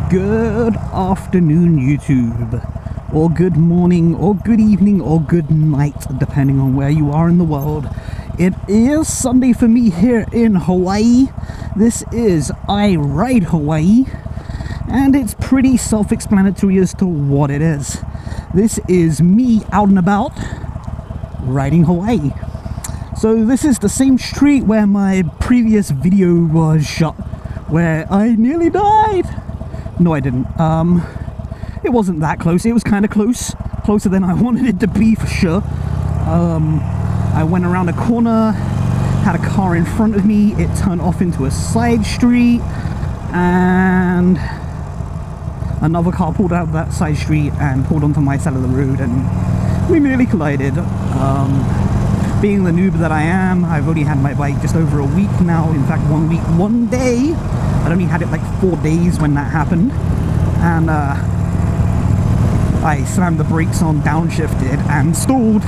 Good afternoon, YouTube, or good morning, or good evening, or good night, depending on where you are in the world. It is Sunday for me here in Hawaii. This is IRideHawaii, and it's pretty self-explanatory as to what it is. This is me out and about riding Hawaii. So this is the same street where my previous video was shot, where I nearly died. No, I didn't. It wasn't that close. It was kind of close. Closer than I wanted it to be, for sure. I went around a corner, had a car in front of me. It turned off into a side street, and another car pulled out of that side street and pulled onto my side of the road, and we nearly collided. Being the noob that I am, I've only had my bike just over a week now. In fact, 1 week, 1 day. I'd only had it like 4 days when that happened, and I slammed the brakes on, downshifted, and stalled,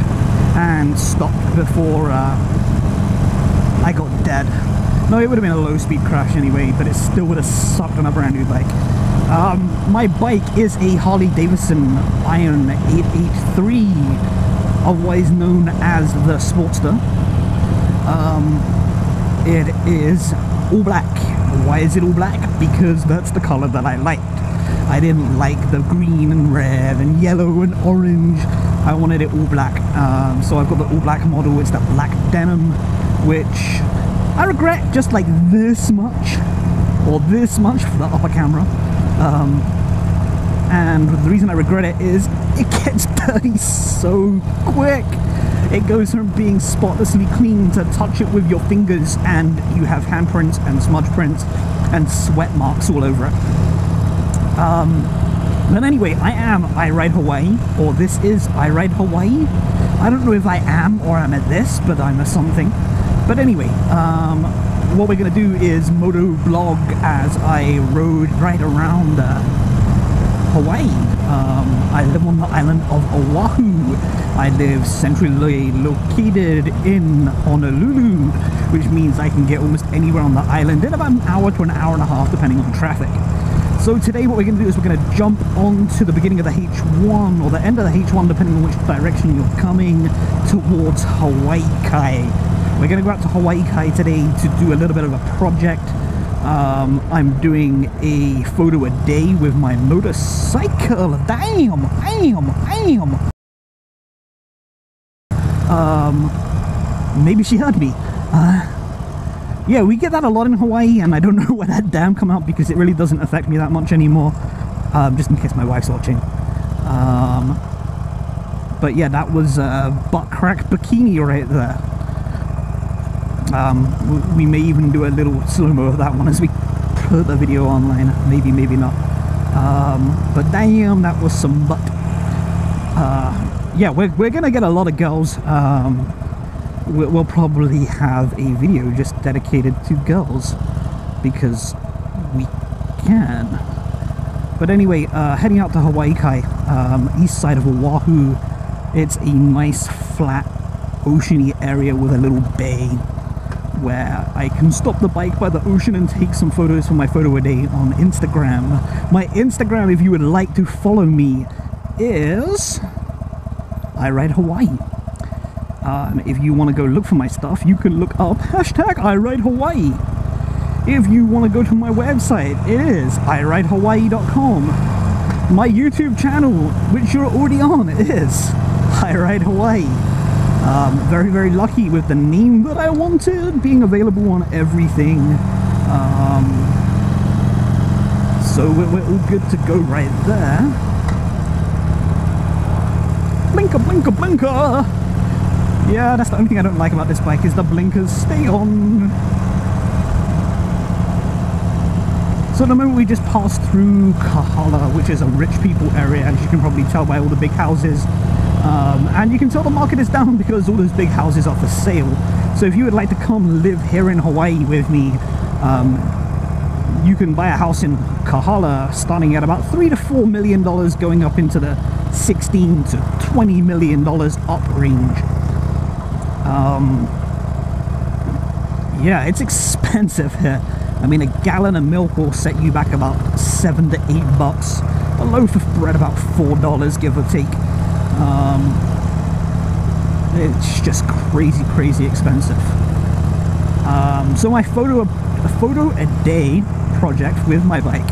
and stopped before I got dead. No, it would have been a low-speed crash anyway, but it still would have sucked on a brand new bike. My bike is a Harley-Davidson Iron 883, otherwise known as the Sportster. It is all black. Why is it all black? Because that's the color that I liked. I didn't like the green and red and yellow and orange. I wanted it all black. So I've got the all black model. It's that black denim, which I regret just like this much, or this much for the upper camera. And the reason I regret it is it gets dirty so quick. It goes from being spotlessly clean to touch it with your fingers and you have handprints and smudge prints and sweat marks all over it. But anyway, I am IRideHawaii, or this is IRideHawaii. I don't know if I am or I'm at this, but I'm a something. But anyway, what we're going to do is motovlog as I ride around Hawaii. I live on the island of Oahu. I live centrally located in Honolulu, which means I can get almost anywhere on the island in about an hour to an hour and a half, depending on traffic. So today what we're going to do is we're going to jump onto the beginning of the H1, or the end of the H1, depending on which direction you're coming, towards Hawaii Kai. We're going to go out to Hawaii Kai today to do a little bit of a project. I'm doing a photo a day with my motorcycle. Damn. Maybe she heard me. Yeah, we get that a lot in Hawaii, and I don't know where that damn come out because it really doesn't affect me that much anymore. Just in case my wife's watching. But yeah, that was butt crack bikini right there. We may even do a little slow-mo of that one as we put the video online. Maybe, maybe not. But damn, that was some butt. Yeah, we're gonna get a lot of girls. We'll probably have a video just dedicated to girls because we can. But anyway, heading out to Hawaii Kai, east side of Oahu. It's a nice flat oceany area with a little bay where I can stop the bike by the ocean and take some photos for my photo a day on Instagram. My Instagram, if you would like to follow me, is IRideHawaii. If you want to go look for my stuff, you can look up #IRideHawaii. If you want to go to my website, it is IRideHawaii.com. My YouTube channel, which you're already on, is IRideHawaii. Very, very lucky with the name that I wanted, being available on everything. So we're all good to go right there. Blinker, blinker, blinker! Yeah, that's the only thing I don't like about this bike, is the blinkers stay on. So at the moment we just passed through Kahala, which is a rich people area, as you can probably tell by all the big houses. And you can tell the market is down because all those big houses are for sale. So if you would like to come live here in Hawaii with me, you can buy a house in Kahala starting at about $3 to $4 million, going up into the $16 to $20 million up range. Yeah, it's expensive here. I mean, a gallon of milk will set you back about $7 to $8. A loaf of bread about $4, give or take. It's just crazy expensive. So my photo a day project with my bike,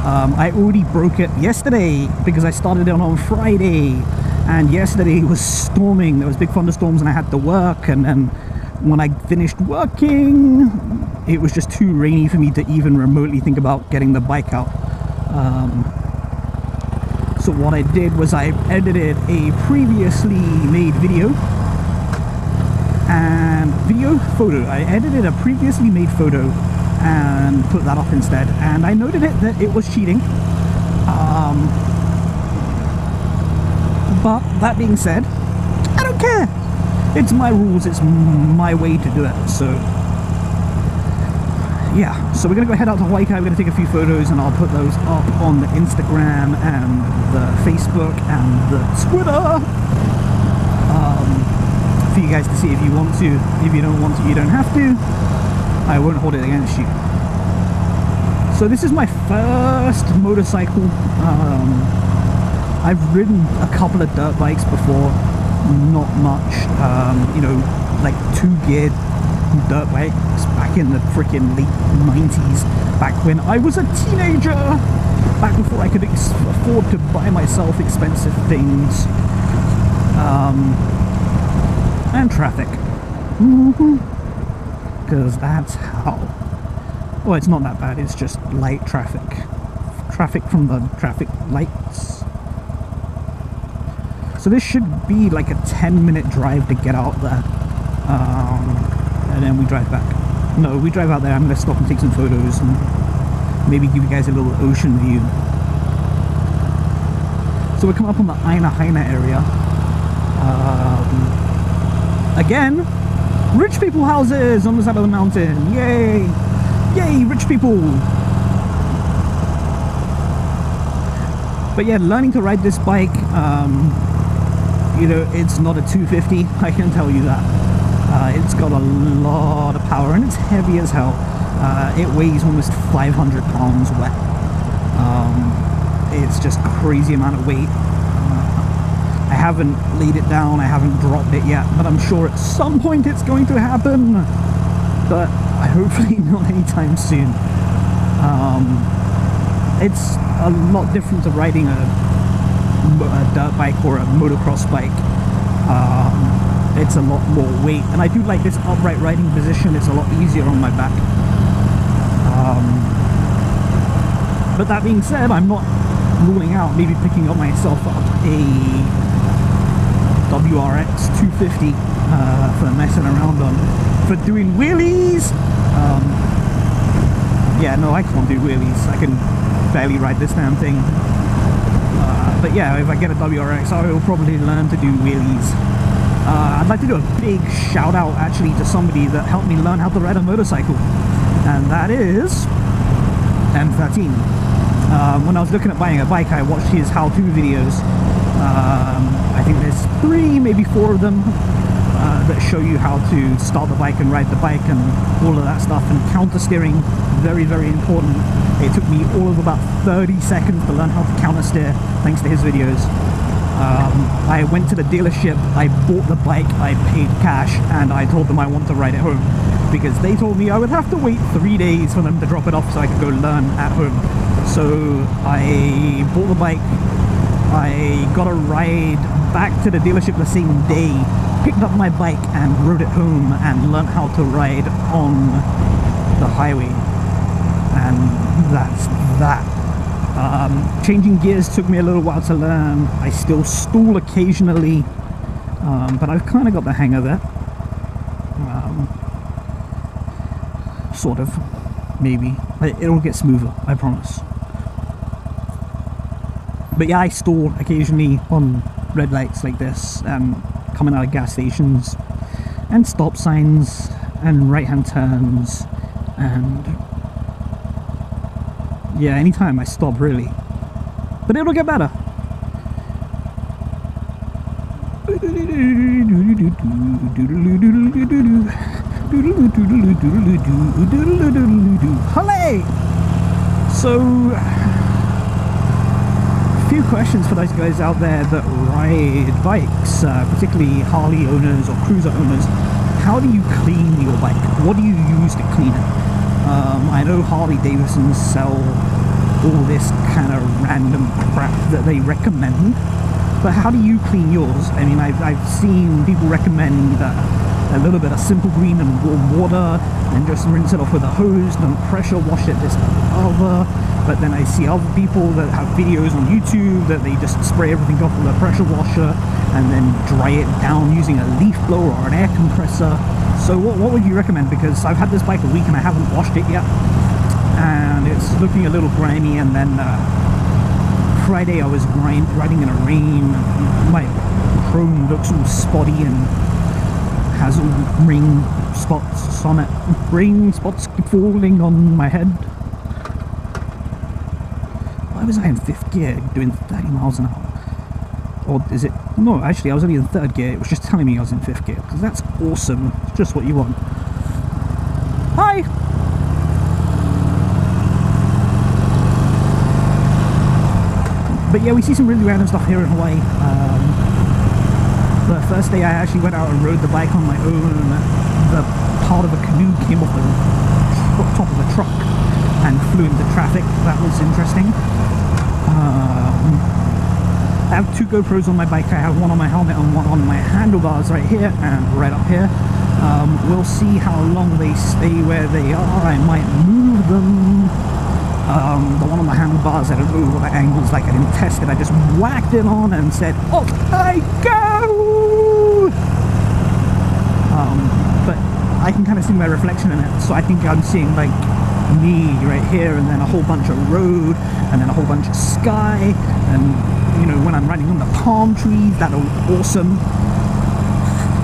I already broke it yesterday because I started it on Friday, and yesterday it was storming. There was big thunderstorms and I had to work, and then when I finished working it was just too rainy for me to even remotely think about getting the bike out. So what I did was I edited a previously made photo. I edited a previously made photo and put that up instead, and I noted that it was cheating. But that being said, I don't care. It's my rules, it's my way to do it. So yeah, so we're gonna go head out to Hawaii. We're gonna take a few photos and I'll put those up on the Instagram and the Facebook and the Twitter for you guys to see if you want to. If you don't want to, you don't have to. I won't hold it against you. So this is my first motorcycle. I've ridden a couple of dirt bikes before, not much. You know, like 2-geared dirt bikes back in the freaking late 90s, back when I was a teenager, back before I could afford to buy myself expensive things. And traffic, because that's how. Well, it's not that bad, it's just light traffic from the traffic lights. So this should be like a 10-minute drive to get out there, and then we drive back. No, we drive out there. I'm going to stop and take some photos and maybe give you guys a little ocean view. So we're coming up on the IRideHawaii area. Again, rich people houses on the side of the mountain. Yay! Yay, rich people! But yeah, learning to ride this bike, you know, it's not a 250, I can tell you that. It's got a lot of power and it's heavy as hell. It weighs almost 500 pounds wet. It's just crazy amount of weight. I haven't laid it down, I haven't dropped it yet, but I'm sure at some point it's going to happen. But hopefully not anytime soon. It's a lot different to riding a dirt bike or a motocross bike. It's a lot more weight, and I do like this upright riding position. It's a lot easier on my back. But that being said, I'm not ruling out maybe picking up myself up a WRX 250 for messing around on, for doing wheelies. Yeah, no, I can't do wheelies. I can barely ride this damn thing. But yeah, if I get a WRX, I will probably learn to do wheelies. I'd like to do a big shout out actually to somebody that helped me learn how to ride a motorcycle, and that is M13. When I was looking at buying a bike, I watched his how-to videos. I think there's 3, maybe 4 of them that show you how to start the bike and ride the bike and all of that stuff, and counter steering, very important. It took me all of about 30 seconds to learn how to counter steer thanks to his videos. I went to the dealership, I bought the bike, I paid cash, and I told them I want to ride it home, because they told me I would have to wait 3 days for them to drop it off so I could go learn at home. So I bought the bike, I got a ride back to the dealership the same day, picked up my bike and rode it home and learned how to ride on the highway, and that's that. Changing gears took me a little while to learn. I still stall occasionally, but I've kind of got the hang of it. Sort of, maybe. It'll get smoother, I promise. But yeah, I stall occasionally on red lights like this, and coming out of gas stations, and stop signs, and right-hand turns, and yeah, anytime I stop, really. But it'll get better. Hooray! So questions for those guys out there that ride bikes, particularly Harley owners or cruiser owners. How do you clean your bike? What do you use to clean it? I know Harley-Davidson sell all this kind of random crap that they recommend, but how do you clean yours? I mean, I've seen people recommend a little bit of simple green and warm water and just rinse it off with a hose, don't pressure wash it, this and other. But then I see other people that have videos on YouTube that they just spray everything off with a pressure washer and then dry it down using a leaf blower or an air compressor. So what would you recommend? Because I've had this bike a week and I haven't washed it yet, and it's looking a little grimy. And then Friday I was riding in a rain, my chrome looks all spotty and has all ring spots on it. Ring spots falling on my head. Why was I in 5th gear doing 30 miles an hour? Or is it? No, actually I was only in 3rd gear. It was just telling me I was in 5th gear, because that's awesome. It's just what you want. Hi! But yeah, we see some really random stuff here in Hawaii. The first day I actually went out and rode the bike on my own, the part of a canoe came off the top of the truck and flew into traffic. That was interesting. I have 2 GoPros on my bike. I have one on my helmet and one on my handlebars right here and right up here. We'll see how long they stay where they are. I might move them. The one on my handlebars, I don't know what the angle's like. I didn't test it. I just whacked it on and said, "Off I go!" But I can kind of see my reflection in it, so I think I'm seeing like me right here, and then a whole bunch of road, and then a whole bunch of sky, and you know, when I'm riding on the palm trees, that'll be awesome.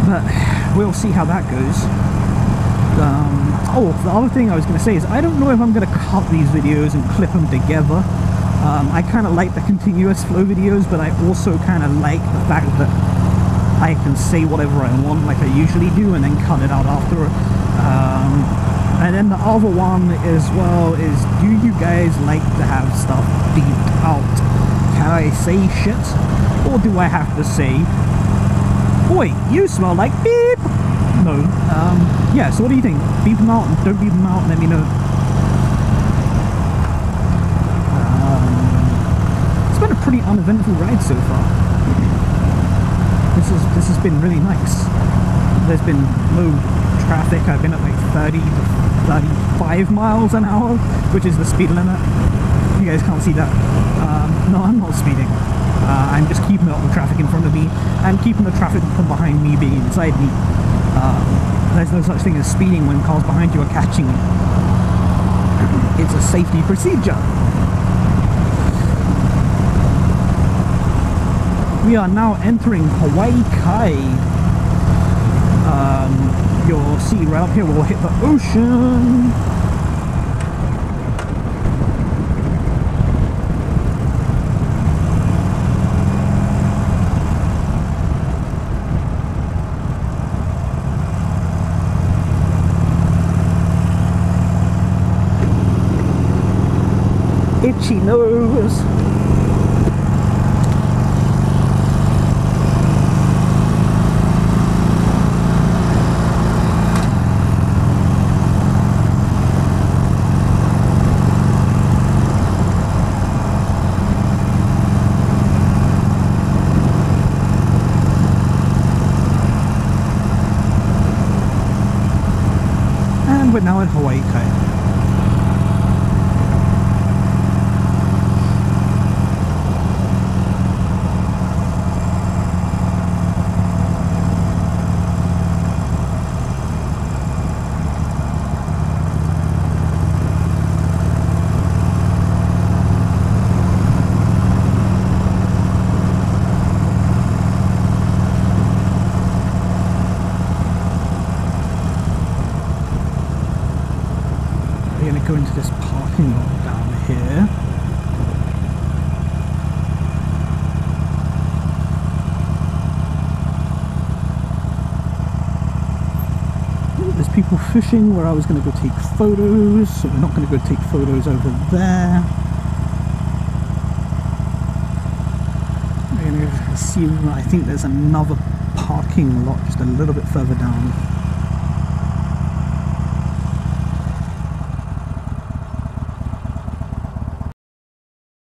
But we'll see how that goes. Oh, the other thing I was going to say is I don't know if I'm going to cut these videos and clip them together. I kind of like the continuous flow videos, but I also kind of like the fact that I can say whatever I want like I usually do and then cut it out after. And then the other one as well is, do you guys like to have stuff beeped out? Can I say shit? Or do I have to say, "Boy, you smell like beep"? No. Yeah, so what do you think? Beep them out and don't beep them out, let me know. It's been a pretty uneventful ride so far. This has been really nice. There's been low traffic. I've been at like 30 to 35 miles an hour, which is the speed limit. You guys can't see that. No, I'm not speeding. I'm just keeping up with traffic in front of me and keeping the traffic from behind me being inside me. There's no such thing as speeding when cars behind you are catching you. It's a safety procedure. We are now entering Hawaii Kai. You'll see right up here we'll hit the ocean. Itchy nose. And we're now in Hawaii Kai. Go into this parking lot down here. There's people fishing where I was going to go take photos, so we're not going to go take photos over there. I think there's another parking lot just a little bit further down.